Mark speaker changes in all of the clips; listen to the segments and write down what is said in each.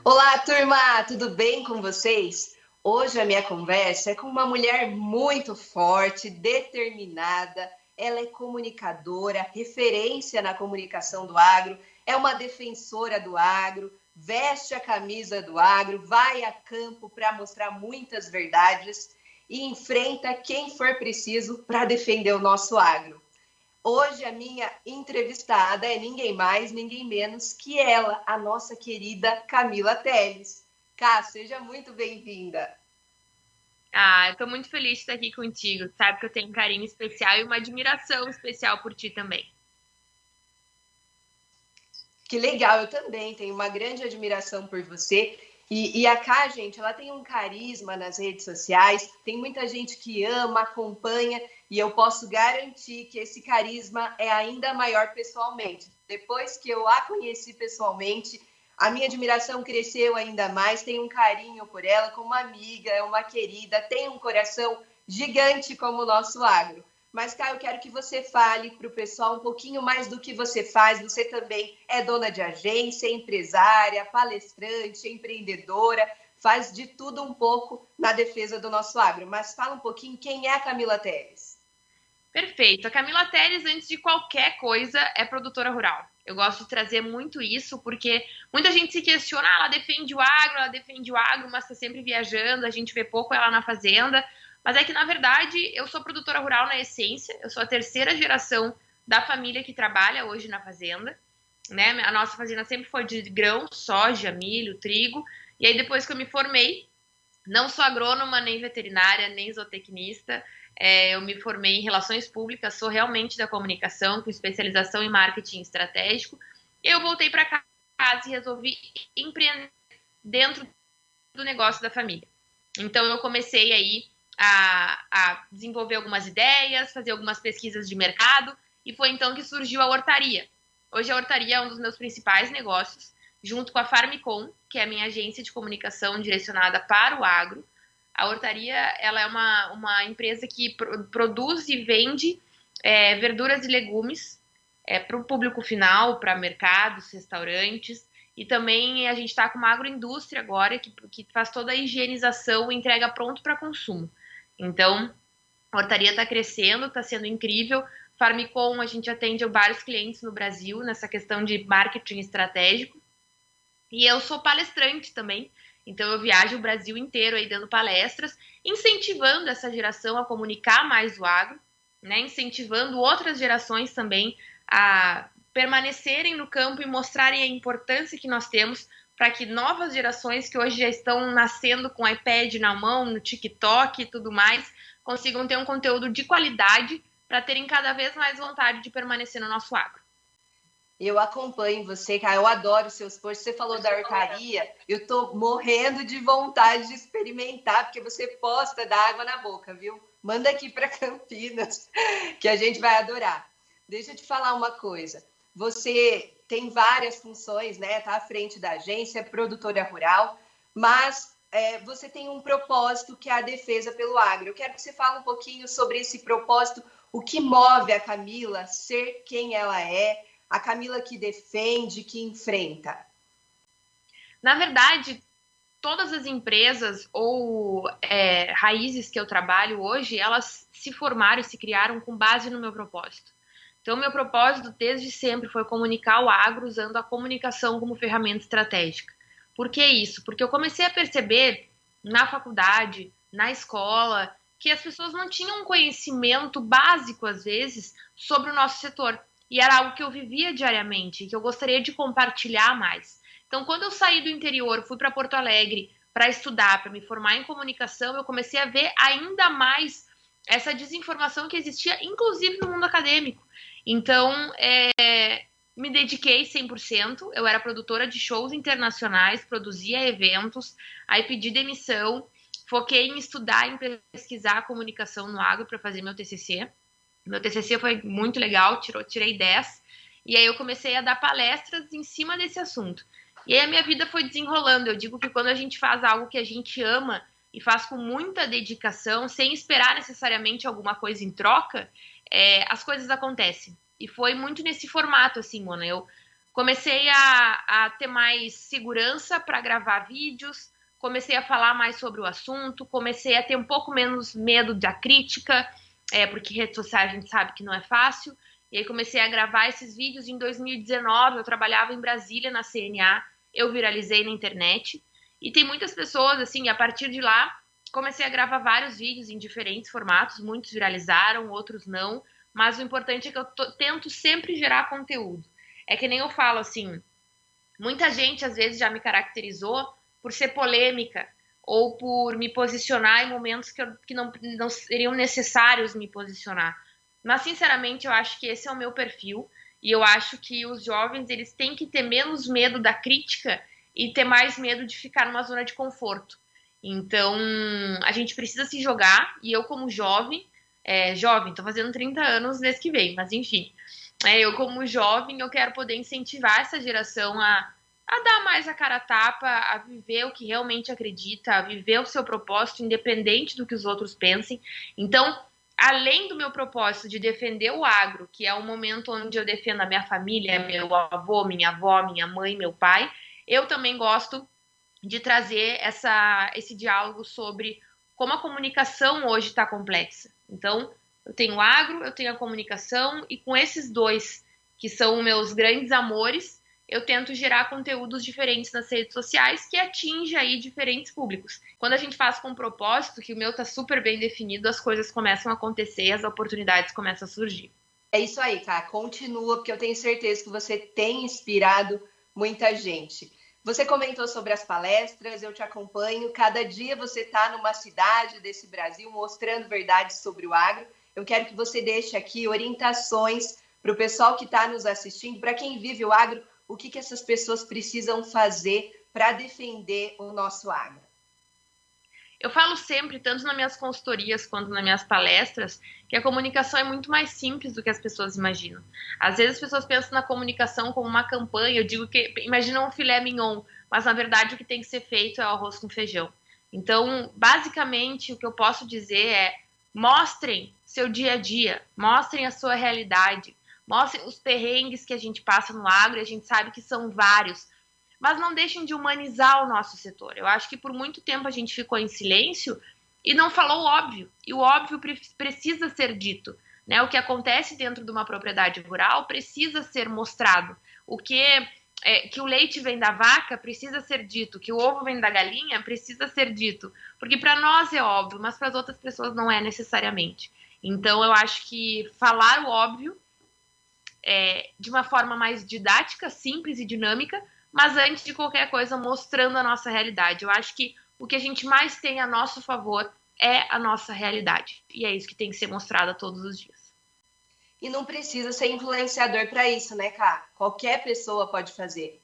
Speaker 1: Olá, turma! Tudo bem com vocês? Hoje a minha conversa é com uma mulher muito forte, determinada. Ela é comunicadora, referência na comunicação do agro, é uma defensora do agro, veste a camisa do agro, vai a campo para mostrar muitas verdades e enfrenta quem for preciso para defender o nosso agro. Hoje a minha entrevistada é ninguém mais, ninguém menos que ela, a nossa querida Camila Telles. Cá, seja muito bem-vinda.
Speaker 2: Eu tô muito feliz de estar aqui contigo. Sabe que eu tenho um carinho especial e uma admiração especial por ti também.
Speaker 1: Que legal, eu também tenho uma grande admiração por você. E a Cá, gente, ela tem um carisma nas redes sociais, tem muita gente que ama, acompanha, e eu posso garantir que esse carisma é ainda maior pessoalmente. Depois que eu a conheci pessoalmente, a minha admiração cresceu ainda mais, tenho um carinho por ela como uma amiga, é uma querida, tem um coração gigante como o nosso agro. Mas, Caio, eu quero que você fale para o pessoal um pouquinho mais do que você faz. Você também é dona de agência, empresária, palestrante, empreendedora, faz de tudo um pouco na defesa do nosso agro. Mas fala um pouquinho quem é a Camila Telles.
Speaker 2: Perfeito. A Camila Telles, antes de qualquer coisa, é produtora rural. Eu gosto de trazer muito isso, porque muita gente se questiona, ela defende o agro, mas está sempre viajando, a gente vê pouco ela na fazenda. Mas é que, na verdade, eu sou produtora rural na essência, eu sou a terceira geração da família que trabalha hoje na fazenda, né? A nossa fazenda sempre foi de grão, soja, milho, trigo, e aí depois que eu me formei, não sou agrônoma, nem veterinária, nem zootecnista, eu me formei em relações públicas, sou realmente da comunicação, com especialização em marketing estratégico, e eu voltei para casa e resolvi empreender dentro do negócio da família. Então eu comecei aí a desenvolver algumas ideias, fazer algumas pesquisas de mercado, e foi então que surgiu a hortaria. Hoje a hortaria é um dos meus principais negócios, junto com a Farmicom, que é a minha agência de comunicação direcionada para o agro. A hortaria ela é uma empresa que produz e vende verduras e legumes para o público final, para mercados, restaurantes, e também a gente está com uma agroindústria agora que faz toda a higienização e entrega pronto para consumo. Então, a hortaria está crescendo, está sendo incrível. Farmicom, a gente atende vários clientes no Brasil nessa questão de marketing estratégico. E eu sou palestrante também, então eu viajo o Brasil inteiro aí dando palestras, incentivando essa geração a comunicar mais o agro, né? Incentivando outras gerações também a permanecerem no campo e mostrarem a importância que nós temos para que novas gerações que hoje já estão nascendo com iPad na mão, no TikTok e tudo mais, consigam ter um conteúdo de qualidade para terem cada vez mais vontade de permanecer no nosso agro.
Speaker 1: Eu acompanho você, cara. Eu adoro seus posts. Você falou da hortaria. Eu tô morrendo de vontade de experimentar, porque você posta da água na boca, viu? Manda aqui para Campinas, que a gente vai adorar. Deixa eu te falar uma coisa. Você tem várias funções, né? Tá à frente da agência, produtora rural, mas você tem um propósito que é a defesa pelo agro. Eu quero que você fale um pouquinho sobre esse propósito, o que move a Camila ser quem ela é, a Camila que defende, que enfrenta.
Speaker 2: Na verdade, todas as empresas ou raízes que eu trabalho hoje, elas se formaram e se criaram com base no meu propósito. Então, meu propósito desde sempre foi comunicar o agro usando a comunicação como ferramenta estratégica. Por que isso? Porque eu comecei a perceber na faculdade, na escola, que as pessoas não tinham um conhecimento básico, às vezes, sobre o nosso setor. E era algo que eu vivia diariamente, que eu gostaria de compartilhar mais. Então, quando eu saí do interior, fui para Porto Alegre para estudar, para me formar em comunicação, eu comecei a ver ainda mais essa desinformação que existia, inclusive no mundo acadêmico. Então, me dediquei 100%, eu era produtora de shows internacionais, produzia eventos, aí pedi demissão, foquei em estudar, em pesquisar a comunicação no agro para fazer meu TCC. Meu TCC foi muito legal, tirei 10, e aí eu comecei a dar palestras em cima desse assunto. E aí a minha vida foi desenrolando. Eu digo que quando a gente faz algo que a gente ama e faz com muita dedicação, sem esperar necessariamente alguma coisa em troca, as coisas acontecem. E foi muito nesse formato, assim, Mona. Eu Comecei a ter mais segurança para gravar vídeos, comecei a falar mais sobre o assunto, comecei a ter um pouco menos medo da crítica, porque rede social a gente sabe que não é fácil. E aí comecei a gravar esses vídeos. Em 2019, eu trabalhava em Brasília, na CNA, eu viralizei na internet. E tem muitas pessoas, assim, a partir de lá, comecei a gravar vários vídeos em diferentes formatos, muitos viralizaram, outros não. Mas o importante é que eu tento sempre gerar conteúdo. É que nem eu falo, assim, muita gente às vezes já me caracterizou por ser polêmica ou por me posicionar em momentos que não seriam necessários me posicionar. Mas, sinceramente, eu acho que esse é o meu perfil e eu acho que os jovens eles têm que ter menos medo da crítica e ter mais medo de ficar numa zona de conforto. Então, a gente precisa se jogar e eu como jovem, tô fazendo 30 anos mês que vem, mas enfim, eu como jovem, eu quero poder incentivar essa geração a dar mais a cara a tapa, a viver o que realmente acredita, a viver o seu propósito, independente do que os outros pensem. Então, além do meu propósito de defender o agro, que é o momento onde eu defendo a minha família, meu avô, minha avó, minha mãe, meu pai, eu também gosto de trazer esse diálogo sobre como a comunicação hoje está complexa. Então, eu tenho o agro, eu tenho a comunicação, e com esses dois, que são meus grandes amores, eu tento gerar conteúdos diferentes nas redes sociais que atinge aí diferentes públicos. Quando a gente faz com propósito, que o meu tá super bem definido, as coisas começam a acontecer, as oportunidades começam a surgir.
Speaker 1: É isso aí, cara. Continua, porque eu tenho certeza que você tem inspirado muita gente. Você comentou sobre as palestras, eu te acompanho. Cada dia você está numa cidade desse Brasil mostrando verdades sobre o agro. Eu quero que você deixe aqui orientações para o pessoal que está nos assistindo, para quem vive o agro, o que essas pessoas precisam fazer para defender o nosso agro.
Speaker 2: Eu falo sempre, tanto nas minhas consultorias quanto nas minhas palestras, que a comunicação é muito mais simples do que as pessoas imaginam. Às vezes as pessoas pensam na comunicação como uma campanha, eu digo que imaginam um filé mignon, mas na verdade o que tem que ser feito é o arroz com feijão. Então, basicamente, o que eu posso dizer é: mostrem seu dia a dia, mostrem a sua realidade, mostrem os perrengues que a gente passa no agro, e a gente sabe que são vários, mas não deixem de humanizar o nosso setor. Eu acho que por muito tempo a gente ficou em silêncio e não falou o óbvio, e o óbvio precisa ser dito, né? O que acontece dentro de uma propriedade rural precisa ser mostrado. Que o leite vem da vaca precisa ser dito, que o ovo vem da galinha precisa ser dito, porque para nós é óbvio, mas para as outras pessoas não é necessariamente. Então eu acho que falar o óbvio de uma forma mais didática, simples e dinâmica, mas antes de qualquer coisa mostrando a nossa realidade. Eu acho que o que a gente mais tem a nosso favor é a nossa realidade, e é isso que tem que ser mostrado todos os dias.
Speaker 1: E não precisa ser influenciador para isso, né, Ká? Qualquer pessoa pode fazer.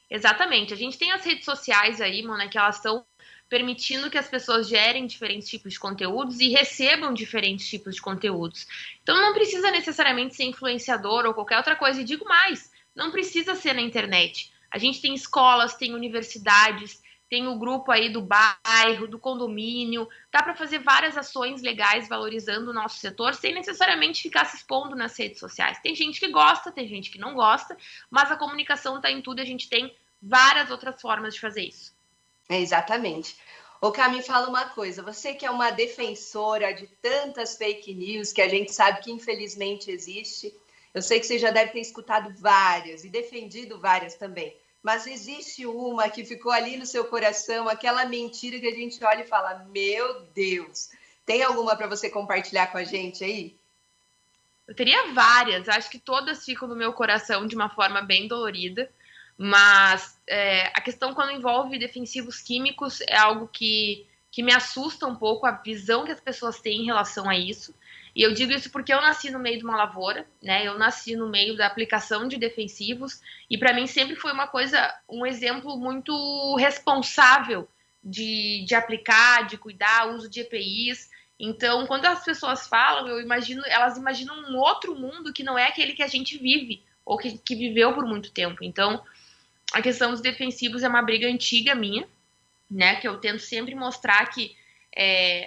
Speaker 2: Exatamente. A gente tem as redes sociais aí, Mona, que elas estão permitindo que as pessoas gerem diferentes tipos de conteúdos e recebam diferentes tipos de conteúdos. Então não precisa necessariamente ser influenciador ou qualquer outra coisa. E digo mais, não precisa ser na internet. A gente tem escolas, tem universidades, tem o grupo aí do bairro, do condomínio. Dá para fazer várias ações legais valorizando o nosso setor sem necessariamente ficar se expondo nas redes sociais. Tem gente que gosta, tem gente que não gosta, mas a comunicação está em tudo e a gente tem várias outras formas de fazer isso.
Speaker 1: Exatamente. Ô, Ká, me fala uma coisa. Você que é uma defensora de tantas fake news que a gente sabe que infelizmente existe, eu sei que você já deve ter escutado várias e defendido várias também. Mas existe uma que ficou ali no seu coração, aquela mentira que a gente olha e fala: meu Deus, tem alguma para você compartilhar com a gente aí?
Speaker 2: Eu teria várias, acho que todas ficam no meu coração de uma forma bem dolorida, mas a questão quando envolve defensivos químicos é algo que me assusta um pouco, a visão que as pessoas têm em relação a isso. E eu digo isso porque eu nasci no meio de uma lavoura, né? Eu nasci no meio da aplicação de defensivos e para mim sempre foi um exemplo muito responsável de aplicar, de cuidar, uso de EPIs. Então, quando as pessoas falam, elas imaginam um outro mundo que não é aquele que a gente vive ou que viveu por muito tempo. Então, a questão dos defensivos é uma briga antiga minha, né? Que eu tento sempre mostrar que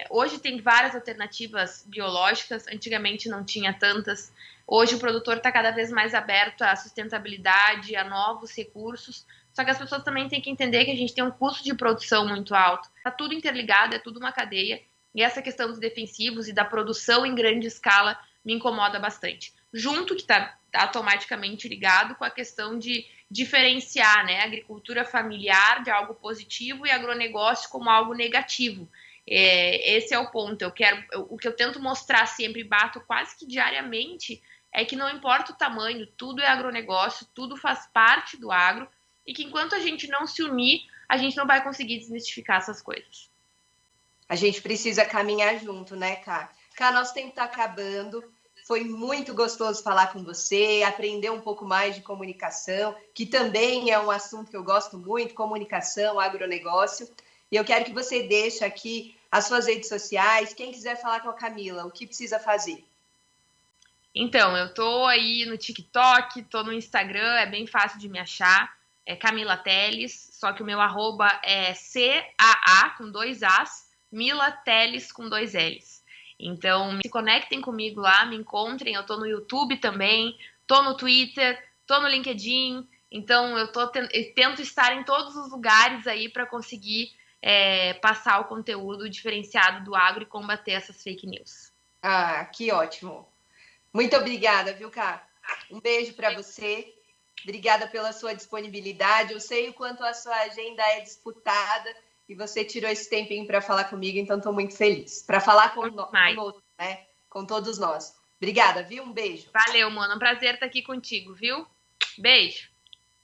Speaker 2: Hoje tem várias alternativas biológicas, antigamente não tinha tantas. Hoje o produtor está cada vez mais aberto à sustentabilidade, a novos recursos. Só que as pessoas também têm que entender que a gente tem um custo de produção muito alto. Está tudo interligado, é tudo uma cadeia. E essa questão dos defensivos e da produção em grande escala me incomoda bastante. Junto, que está automaticamente ligado com a questão de diferenciar, né, a agricultura familiar de algo positivo e agronegócio como algo negativo. Esse é o ponto. O que eu tento mostrar sempre, bato quase que diariamente, é que não importa o tamanho, tudo é agronegócio, tudo faz parte do agro, e que enquanto a gente não se unir, a gente não vai conseguir desmistificar essas coisas.
Speaker 1: A gente precisa caminhar junto, né, Ká? Ká, nosso tempo está acabando. Foi muito gostoso falar com você, aprender um pouco mais de comunicação, que também é um assunto que eu gosto muito, comunicação, agronegócio. E eu quero que você deixe aqui as suas redes sociais. Quem quiser falar com a Camila, o que precisa fazer?
Speaker 2: Então, eu tô aí no TikTok, tô no Instagram, é bem fácil de me achar. É Camila Teles, só que o meu arroba é CAA, com 2 As, Mila Teles, com 2 Ls. Então, se conectem comigo lá, me encontrem. Eu tô no YouTube também, tô no Twitter, tô no LinkedIn. Então, eu tento estar em todos os lugares aí para conseguir passar o conteúdo diferenciado do agro e combater essas fake news.
Speaker 1: Ah, que ótimo. Muito obrigada, viu, Ká? Um beijo para você. Obrigada pela sua disponibilidade. Eu sei o quanto a sua agenda é disputada e você tirou esse tempinho para falar comigo, então estou muito feliz. Para falar conosco, né? Com todos nós. Obrigada, viu? Um beijo.
Speaker 2: Valeu, mano. É um prazer estar aqui contigo, viu? Beijo.